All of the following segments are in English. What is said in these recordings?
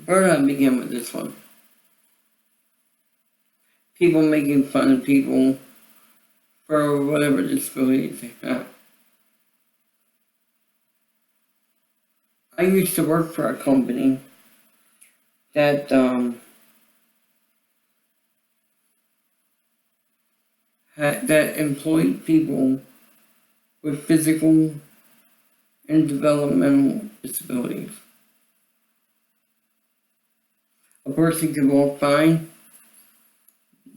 Where do I begin with this one? People making fun of people for whatever disabilities they have. I used to work for a company that that employed people with physical and developmental disabilities. A person can walk fine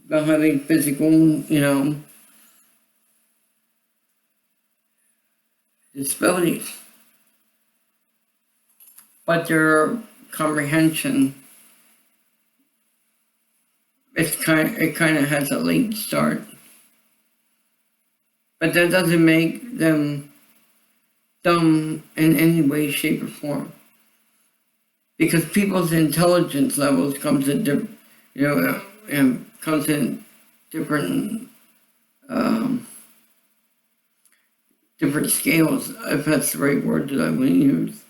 without having physical, disabilities, but their comprehension, it kind of has a late start. But that doesn't make them dumb in any way, shape, or form. Because people's intelligence levels comes in different different scales, if that's the right word that I want to use.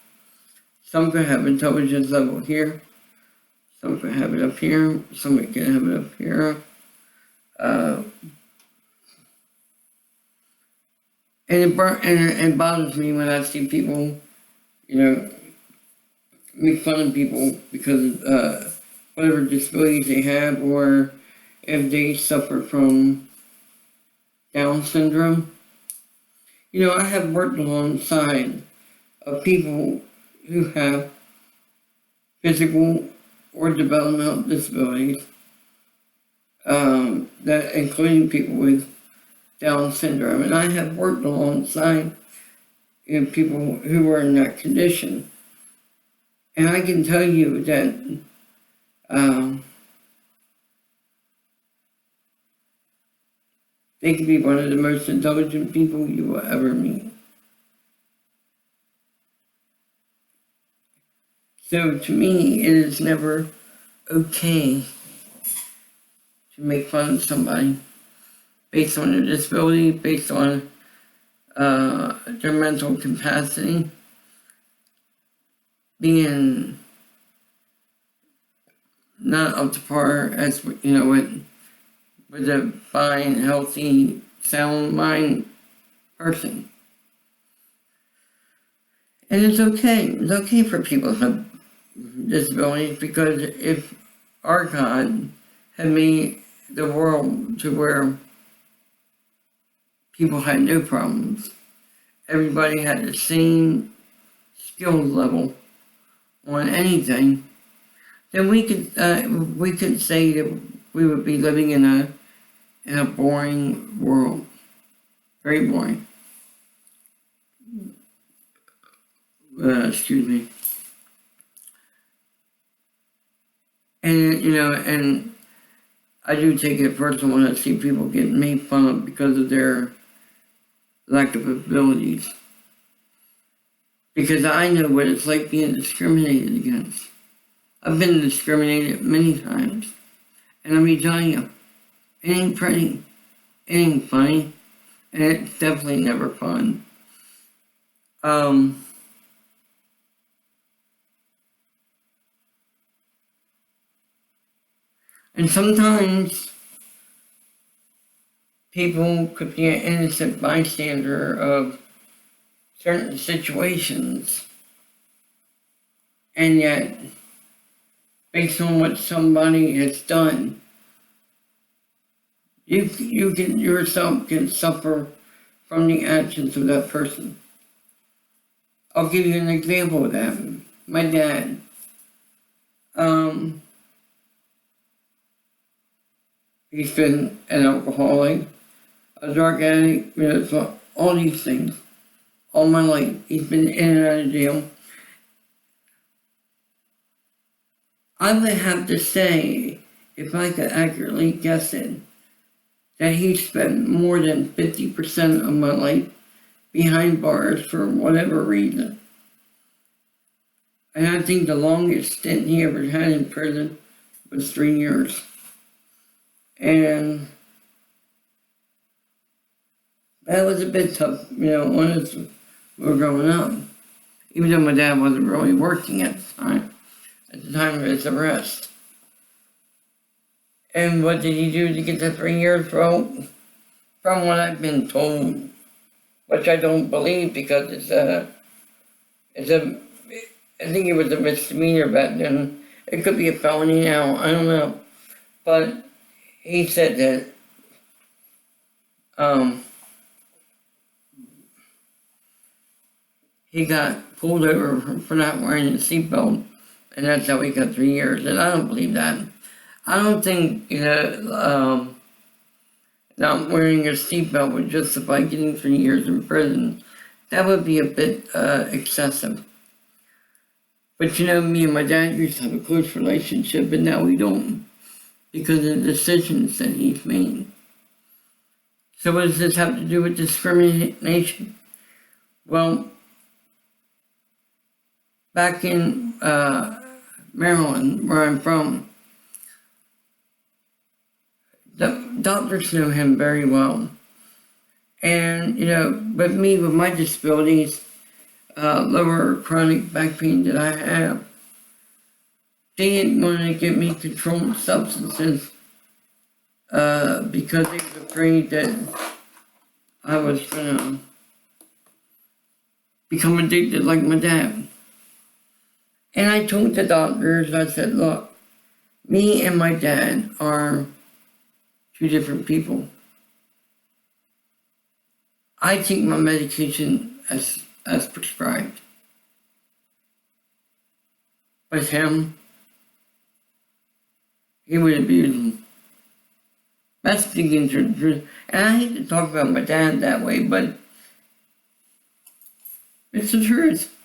Some can have intelligence level here, some can have it up here, some can have it up here. And it bothers me when I see people, make fun of people because of whatever disabilities they have, or if they suffer from Down syndrome. I have worked alongside of people who have physical or developmental disabilities, that including people with Down syndrome, and I have worked alongside people who are in that condition, and I can tell you that they can be one of the most intelligent people you will ever meet. So to me, it is never okay to make fun of somebody based on their disability, based on their mental capacity, being not up to par as with a fine, healthy, sound mind person. And it's okay for people to have disabilities, because if our God had made the world to where people had no problems, everybody had the same skill level on anything, then we could say that we would be living in a boring world, very boring. Excuse me. And I do take it personal when I see people get made fun of because of their lack of abilities. Because I know what it's like being discriminated against. I've been discriminated many times. And let me tell you, it ain't pretty, it ain't funny, and it's definitely never fun. And sometimes people could be an innocent bystander of certain situations, and yet, based on what somebody has done, you yourself can suffer from the actions of that person. I'll give you an example of that. My dad, he's been an alcoholic, a drug addict, so all these things. All my life, he's been in and out of jail. I would have to say, if I could accurately guess it, that he spent more than 50% of my life behind bars for whatever reason. And I think the longest stint he ever had in prison was 3 years. And that was a bit tough, when we were growing up. Even though my dad wasn't really working at the time. at the time of his arrest. And what did he do to get the 3 years? Well, from what I've been told, which I don't believe because I think it was a misdemeanor back then. It could be a felony now, I don't know. But he said that he got pulled over for not wearing a seatbelt, and that's how he got 3 years. And I don't believe that. I don't think not wearing a seatbelt would justify getting 3 years in prison. That would be a bit excessive. But me and my dad used to have a close relationship, and now we don't because of the decisions that he's made. So what does this have to do with discrimination? Well, back in Maryland, where I'm from, the doctors know him very well. And, but me with my disabilities, lower chronic back pain that I have, they didn't want to give me controlled substances because they were afraid that I was going to become addicted like my dad. And I told the doctors, I said, look, me and my dad are two different people. I take my medication as prescribed. But him, he would abuse them. That's the truth. And I hate to talk about my dad that way, but it's the truth.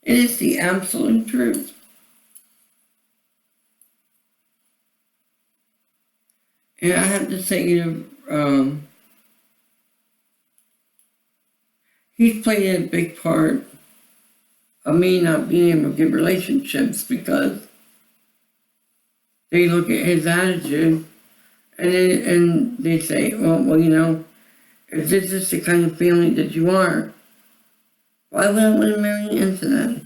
It is the absolute truth. And I have to say, he's played a big part of me not being able to get relationships because they look at his attitude and they say, well, if this is the kind of family that you are, why would I want to marry into that?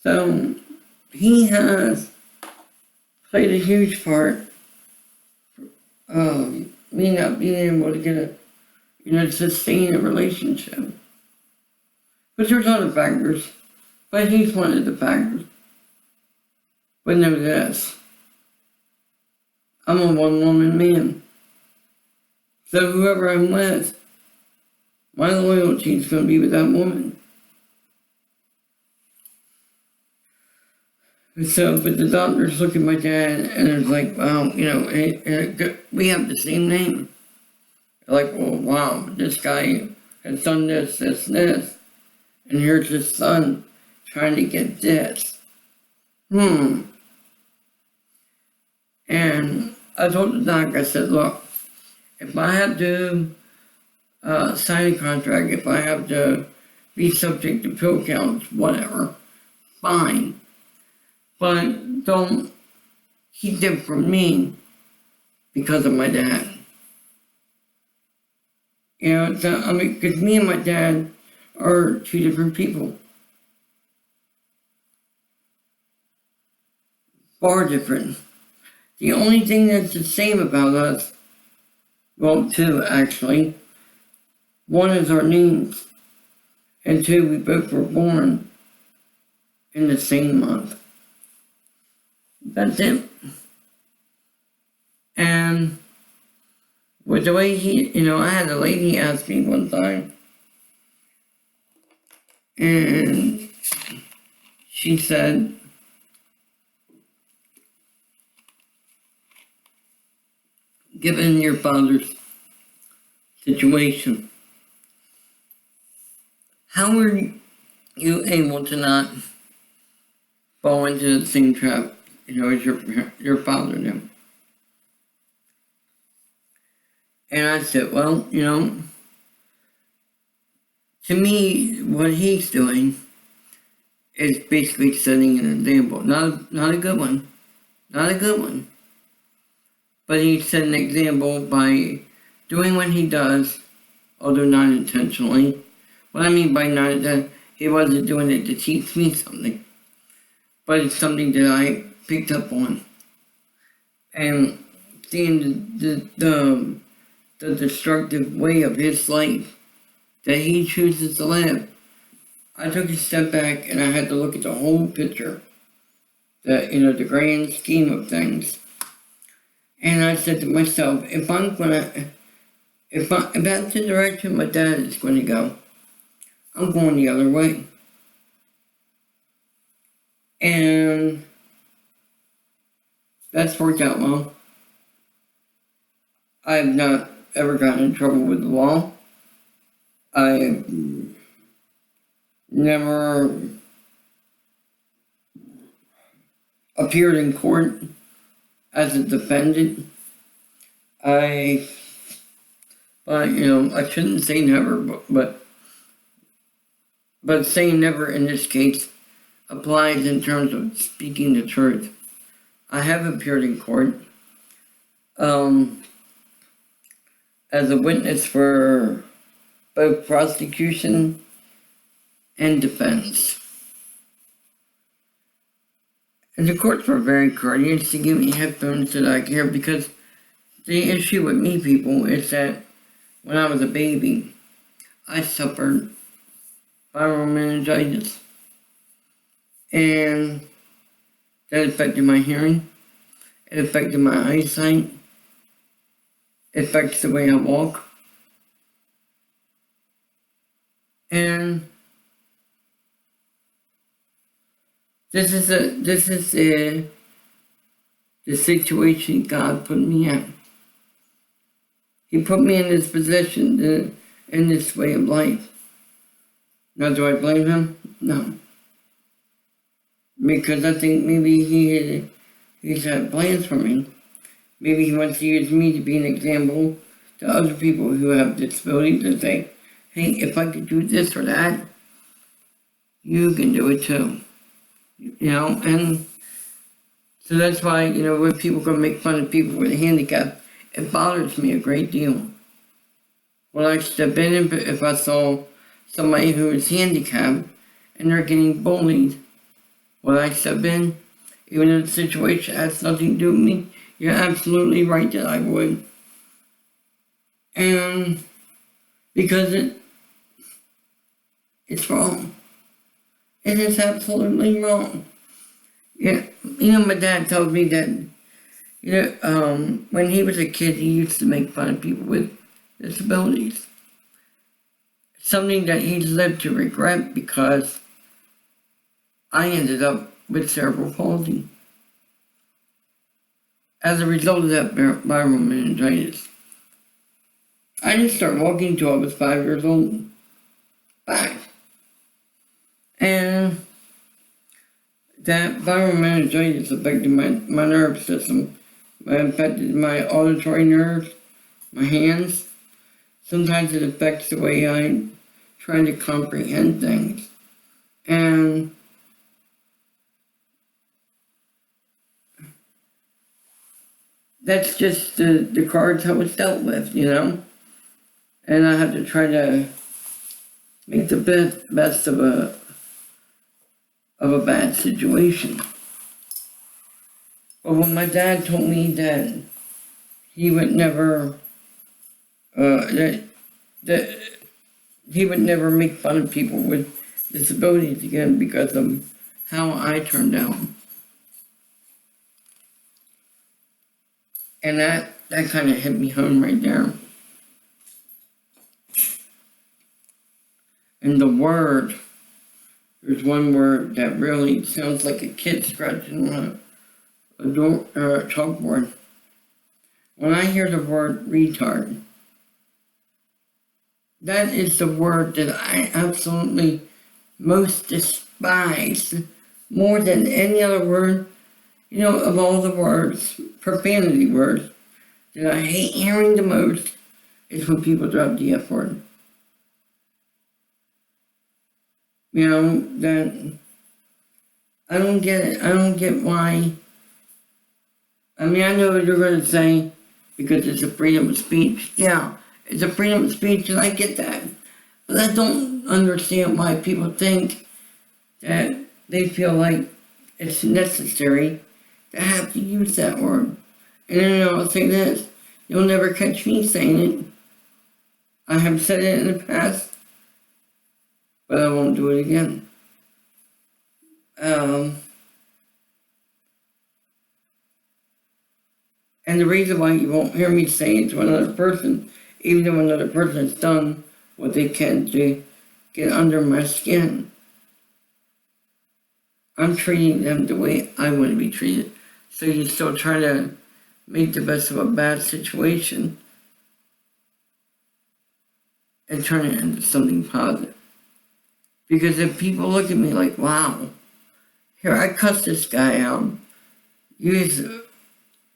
So he has played a huge part of me not being able to get sustain a relationship. But there's other factors. But he's one of the factors. But know this. I'm a one-woman man. So whoever I'm with, my loyalty is going to be with that woman. So, but the doctors look at my dad and it's like, wow, we have the same name. They're like, well, wow, this guy has done this, this, and this. And here's his son trying to get this. And I told the doc, I said, look, if I have to sign a contract, if I have to be subject to pill counts, whatever, fine. But don't keep them from me because of my dad. Because me and my dad are two different people. Far different. The only thing that's the same about us, well, two actually. One is our names, and two, we both were born in the same month. That's it. And with the way I had a lady ask me one time, and she said, given your father's situation, how were you able to not fall into the same trap, as your father did? And I said, well, to me, what he's doing is basically setting an example. Not a good one. Not a good one. But he set an example by doing what he does, although not intentionally. What I mean by not that, he wasn't doing it to teach me something. but it's something that I picked up on. And seeing the destructive way of his life that he chooses to live, I took a step back and I had to look at the whole picture, the grand scheme of things. And I said to myself, if that's the direction my dad is going to go, I'm going the other way. And that's worked out well. I have not ever gotten in trouble with the law. I never appeared in court as a defendant. I shouldn't say never, but saying never in this case applies in terms of speaking the truth. I have appeared in court as a witness for both prosecution and defense. And the courts were very courteous to give me headphones so that I could hear, because the issue with me, people, is that when I was a baby, I suffered viral meningitis. And that affected my hearing, it affected my eyesight, it affects the way I walk. And this is the situation God put me in. He put me in this position, in this way of life. Now, do I blame him? No. Because I think maybe he's had plans for me. Maybe he wants to use me to be an example to other people who have disabilities and say, hey, if I could do this or that, you can do it too. And so that's why, when people go make fun of people with a handicap, it bothers me a great deal. When I step in, if I saw somebody who is handicapped and they're getting bullied, when I step in, even if the situation has nothing to do with me, you're absolutely right that I would. And because it's wrong. It is absolutely wrong. Yeah, my dad told me that, when he was a kid, he used to make fun of people with disabilities. Something that he lived to regret, because I ended up with cerebral palsy as a result of that viral meningitis. I didn't start walking until I was 5 years old. 5. And that viral meningitis affected my nerve system. It affected my auditory nerves, my hands. Sometimes it affects the way I try to comprehend things. And that's just the cards I was dealt with, And I have to try to make the best of a bad situation. But when my dad told me that he would never that he would never make fun of people with disabilities again because of how I turned out, and that kind of hit me home right there. And there's one word that really sounds like a kid scratching on a chalkboard. When I hear the word retard, that is the word that I absolutely most despise, more than any other word, of all the words, profanity words, that I hate hearing the most is when people drop the F word. That I don't get it. I don't get why. I mean, I know what you're going to say, because it's a freedom of speech. Yeah, it's a freedom of speech, and I get that. But I don't understand why people think that they feel like it's necessary to have to use that word. And then I'll say this, you'll never catch me saying it. I have said it in the past, but I won't do it again. And the reason why you won't hear me say it to another person, even though another person has done what they can to get under my skin, I'm treating them the way I want to be treated. So you still try to make the best of a bad situation and turn it into something positive. Because if people look at me like, wow, here I cussed this guy out, use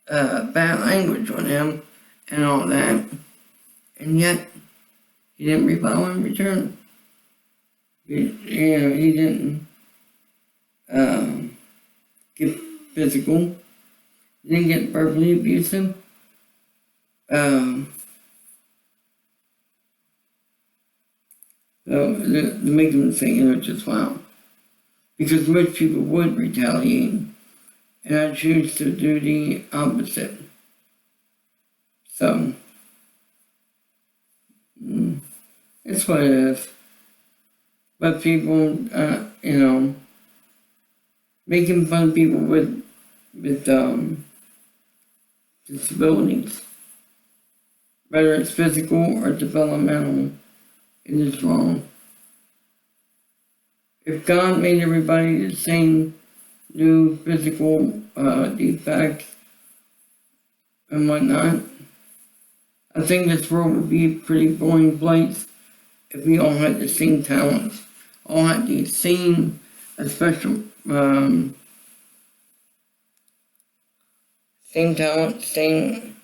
bad language on him and all that, and yet he didn't rebel in return. He didn't get physical, didn't get verbally abusive. So to make them think, just wow. Because most people would retaliate, and I choose to do the opposite. So, it's what it is. But people, making fun of people with disabilities, whether it's physical or developmental, it is wrong. If God made everybody the same, new physical defects and whatnot, I think this world would be a pretty boring place if we all had the same talents, all had the same special, same talent, same,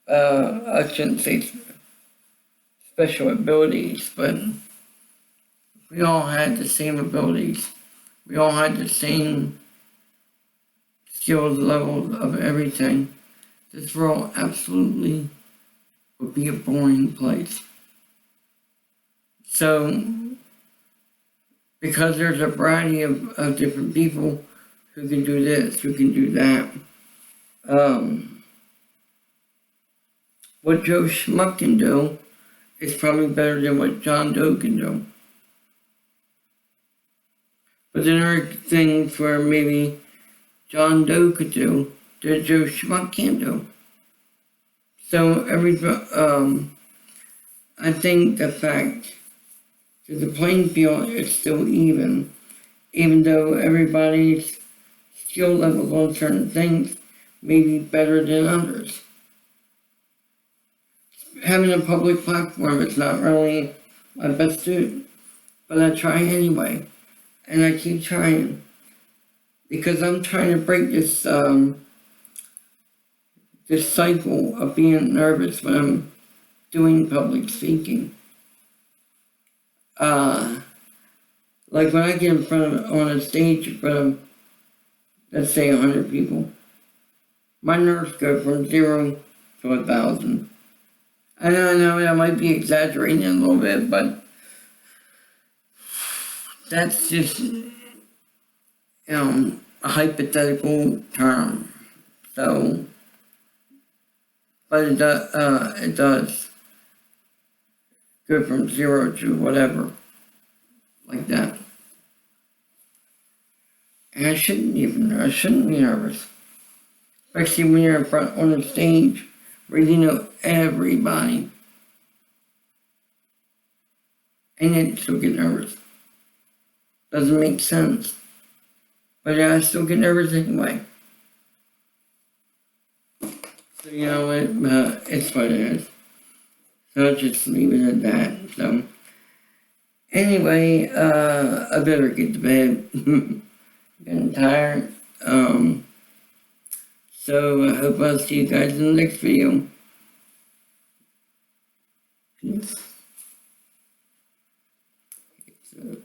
I shouldn't say special abilities, but we all had the same abilities. We all had the same skills levels of everything. This world absolutely would be a boring place. So, because there's a variety of different people who can do this, who can do that. What Joe Schmuck can do is probably better than what John Doe can do. But there are things where maybe John Doe could do that Joe Schmuck can't do. So I think the fact that the playing field is still even though everybody's skill levels on certain things may be better than others. Having a public platform is not really my best suit, but I try anyway, and I keep trying because I'm trying to break this this cycle of being nervous when I'm doing public speaking. Like when I get on a stage in front of, let's say, 100 people, my nerves go from 0 to 1,000. I know I might be exaggerating a little bit, but that's just, a hypothetical term. So, but it does go from 0 to whatever, like that. And I shouldn't be nervous, especially when you're in front on the stage where you know everybody, and yet you still get nervous. Doesn't make sense, but I still get nervous anyway. So it's what it is. So I'll just leave it at that. So anyway, I better get to bed. Getting tired. So I hope I'll see you guys in the next video. Peace. So.